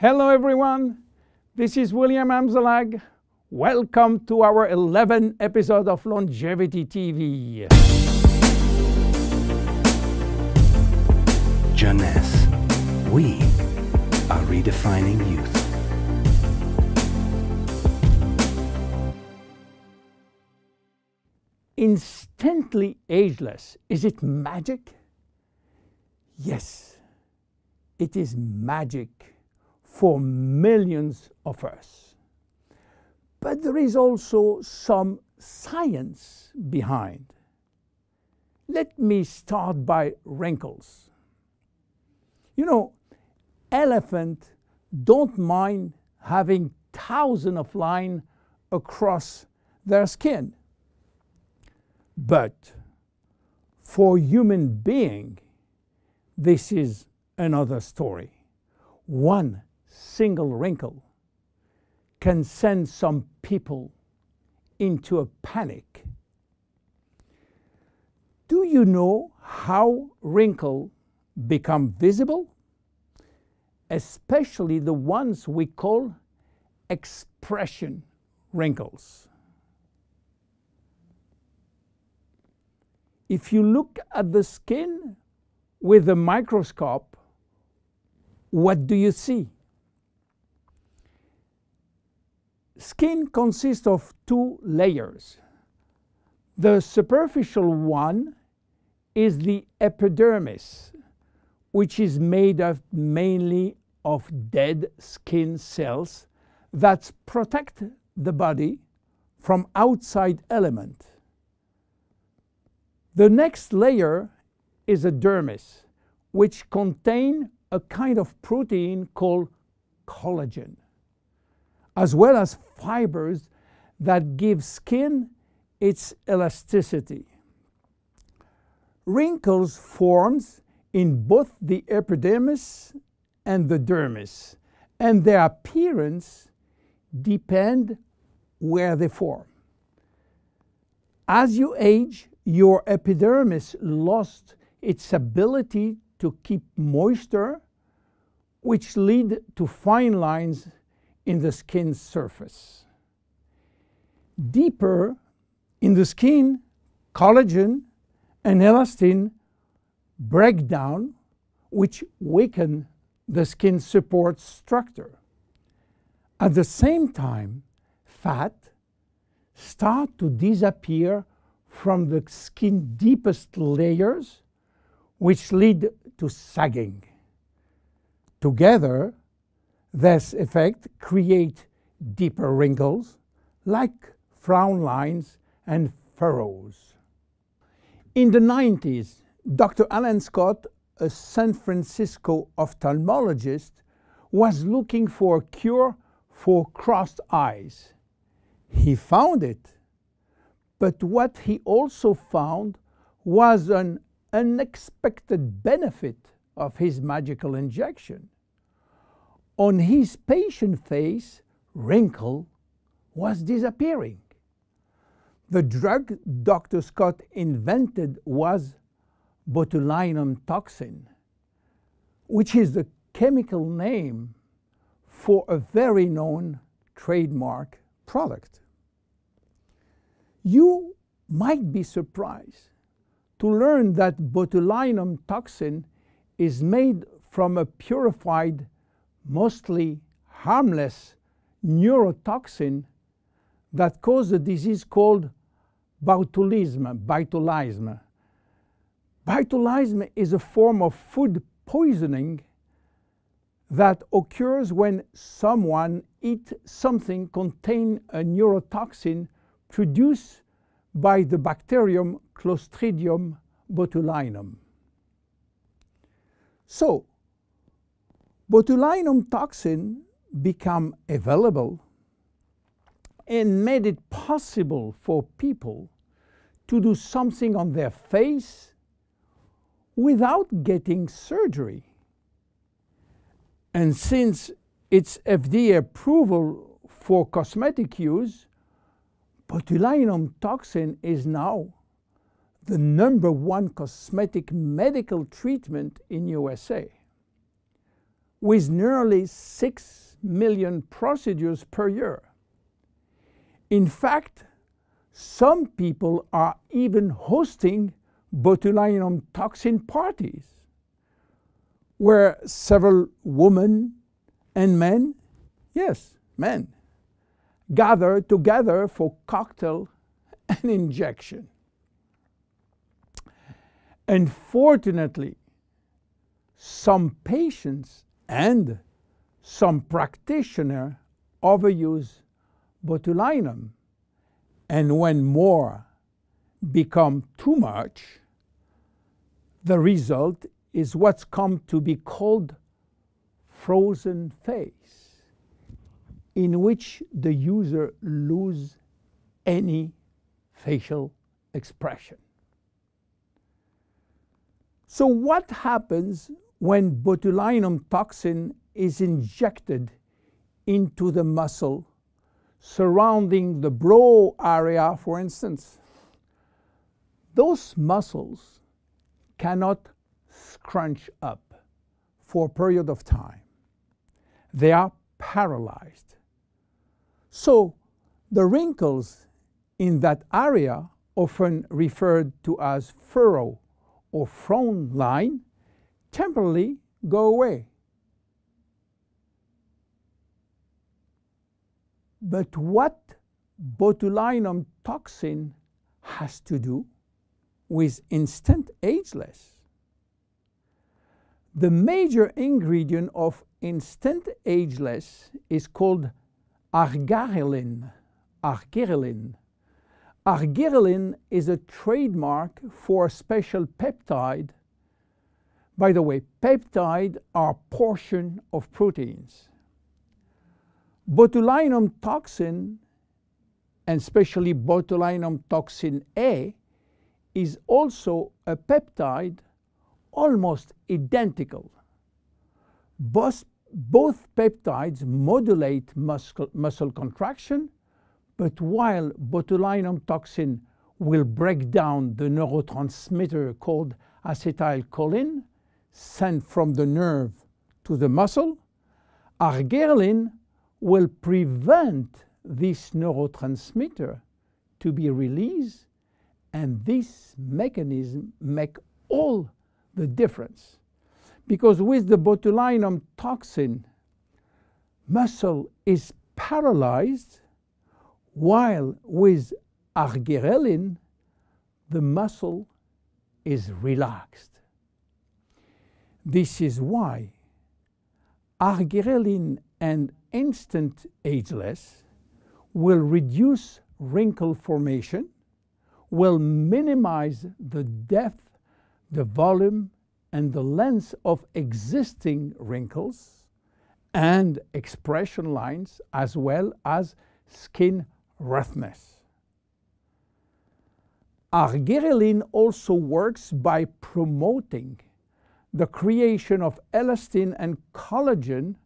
Hello everyone, this is William Amzalag. Welcome to our 11th episode of Longevity TV. Jeunesse, we are redefining youth. Instantly ageless, is it magic? Yes, it is magic for millions of us. But there is also some science behind. Let me start by wrinkles. You know, elephants don't mind having thousands of lines across their skin. But for human being, this is another story. One single wrinkle can send some people into a panic. Do you know how wrinkles become visible? Especially the ones we call expression wrinkles. If you look at the skin with a microscope, what do you see? Skin consists of two layers. The superficial one is the epidermis, which is made up mainly of dead skin cells that protect the body from outside elements. The next layer is a dermis, which contains a kind of protein called collagen, as well as fibers that give skin its elasticity. Wrinkles form in both the epidermis and the dermis, and their appearance depends where they form. As you age, your epidermis lost its ability to keep moisture, which lead to fine lines in the skin's surface. Deeper in the skin, collagen and elastin break down, which weaken the skin support structure. At the same time, fat start to disappear from the skin's deepest layers, which lead to sagging. Together, this effect creates deeper wrinkles, like frown lines and furrows. In the 90s, Dr. Alan Scott, a San Francisco ophthalmologist, was looking for a cure for crossed eyes. He found it. But what he also found was an unexpected benefit of his magical injection. On his patient face, wrinkle was disappearing. The drug Dr. Scott invented was botulinum toxin, which is the chemical name for a very known trademark product. You might be surprised to learn that botulinum toxin is made from a purified, mostly harmless neurotoxin that causes a disease called botulism. Botulism is a form of food poisoning that occurs when someone eats something containing a neurotoxin produced by the bacterium Clostridium botulinum. So, botulinum toxin became available and made it possible for people to do something on their face without getting surgery. And since its FDA approval for cosmetic use, botulinum toxin is now the #1 cosmetic medical treatment in USA. with nearly 6 million procedures per year. In fact, some people are even hosting botulinum toxin parties, where several women and men, yes, men, gather together for cocktail and injection. Unfortunately, some patients and some practitioners overuse botulinum, and when more become too much, the result is what's come to be called frozen face, in which the user loses any facial expression. So what happens when botulinum toxin is injected into the muscle surrounding the brow area, for instance? Those muscles cannot scrunch up for a period of time. They are paralyzed. So the wrinkles in that area, often referred to as furrow or frown line, temporarily go away. But what botulinum toxin has to do with instant ageless? The major ingredient of instant ageless is called argyreline. Argyreline. Argyreline is a trademark for a special peptide. By the way, peptides are portions of proteins. Botulinum toxin, and especially botulinum toxin A, is also a peptide almost identical. Both peptides modulate muscle contraction, but while botulinum toxin will break down the neurotransmitter called acetylcholine sent from the nerve to the muscle, argyreline will prevent this neurotransmitter to be released, and this mechanism makes all the difference. Because with the botulinum toxin, muscle is paralyzed, while with argyreline, the muscle is relaxed. This is why argyreline and instant ageless will reduce wrinkle formation, will minimize the depth, the volume, and the length of existing wrinkles and expression lines, as well as skin roughness. Argyreline also works by promoting the creation of elastin and collagen,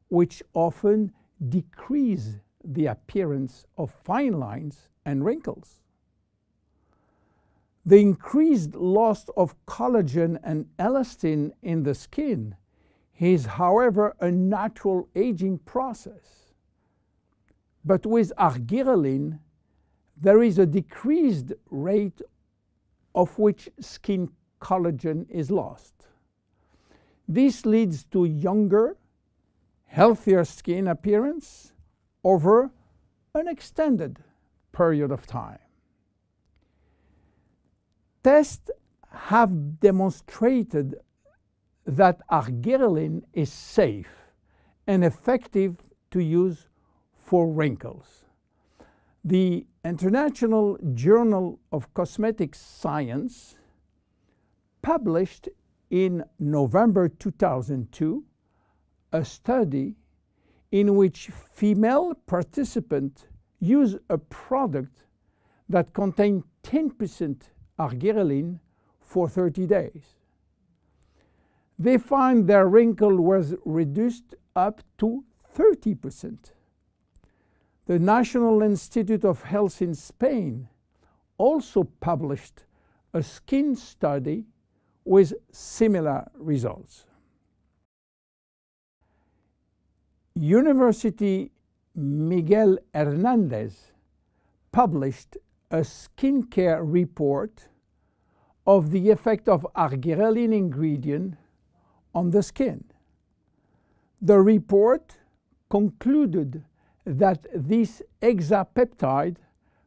which often decrease the appearance of fine lines and wrinkles. The increased loss of collagen and elastin in the skin is, however, a natural aging process. But with argyreline, there is a decreased rate of which skin collagen is lost. This leads to younger, healthier skin appearance over an extended period of time. Tests have demonstrated that argyreline is safe and effective to use for wrinkles. The International Journal of Cosmetic Science published in November 2002 a study in which female participants used a product that contained 10% argyreline for 30 days. They found their wrinkle was reduced up to 30%. The National Institute of Health in Spain also published a skin study with similar results. University Miguel Hernandez published a skincare report of the effect of argyreline ingredient on the skin. The report concluded that this hexapeptide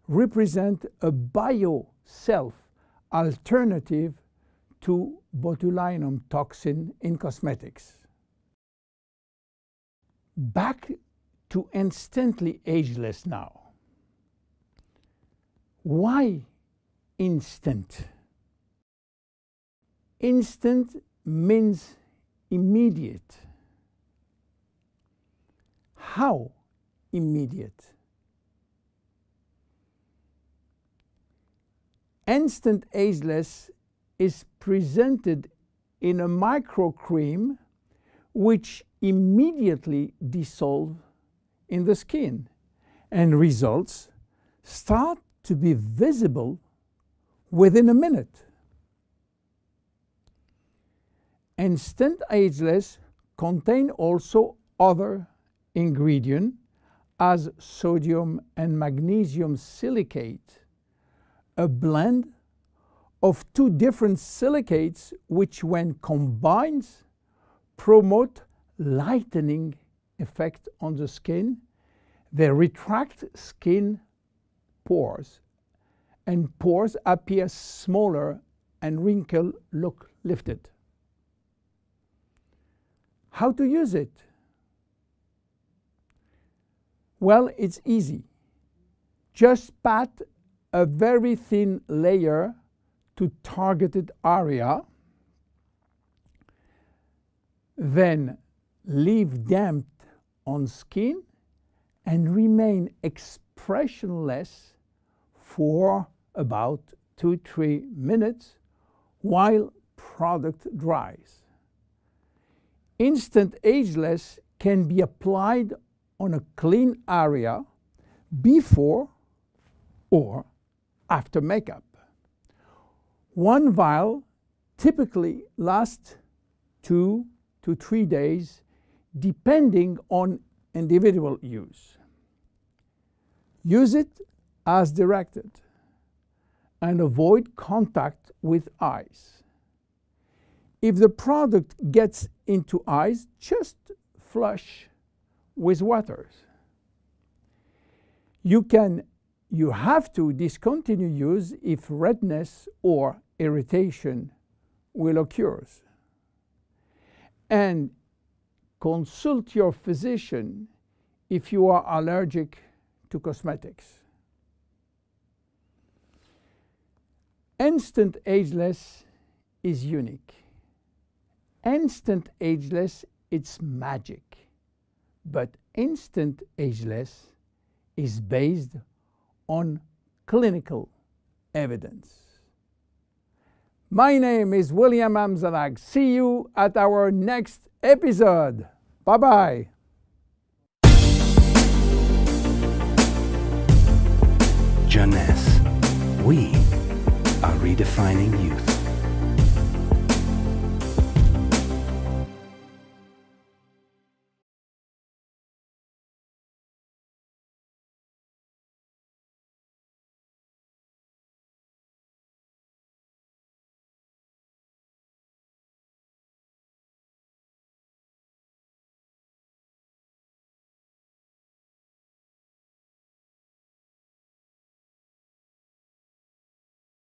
represents a bio-self alternative to botulinum toxin in cosmetics. Back to instantly ageless now. Why instant? Instant means immediate. How immediate? Instant Ageless is presented in a microcream which immediately dissolves in the skin, and results start to be visible within a minute. Instant Ageless contain also other ingredients as sodium and magnesium silicate, a blend of two different silicates which when combined promote lightening effect on the skin. They retract skin pores, and pores appear smaller and wrinkles look lifted. How to use it? Well, it's easy. Just pat a very thin layer to targeted area, then leave damp on skin and remain expressionless for about 2-3 minutes while product dries. Instant Ageless can be applied on a clean area before or after makeup. One vial typically lasts 2 to 3 days depending on individual use. Use it as directed and avoid contact with eyes. If the product gets into eyes, just flush with water. You have to discontinue use if redness or irritation will occur. And consult your physician if you are allergic to cosmetics. Instant Ageless is unique. Instant Ageless, it's magic. But Instant Ageless is based on clinical evidence. My name is William Amzalag. See you at our next episode. Bye-bye. Jeunesse. We are redefining youth.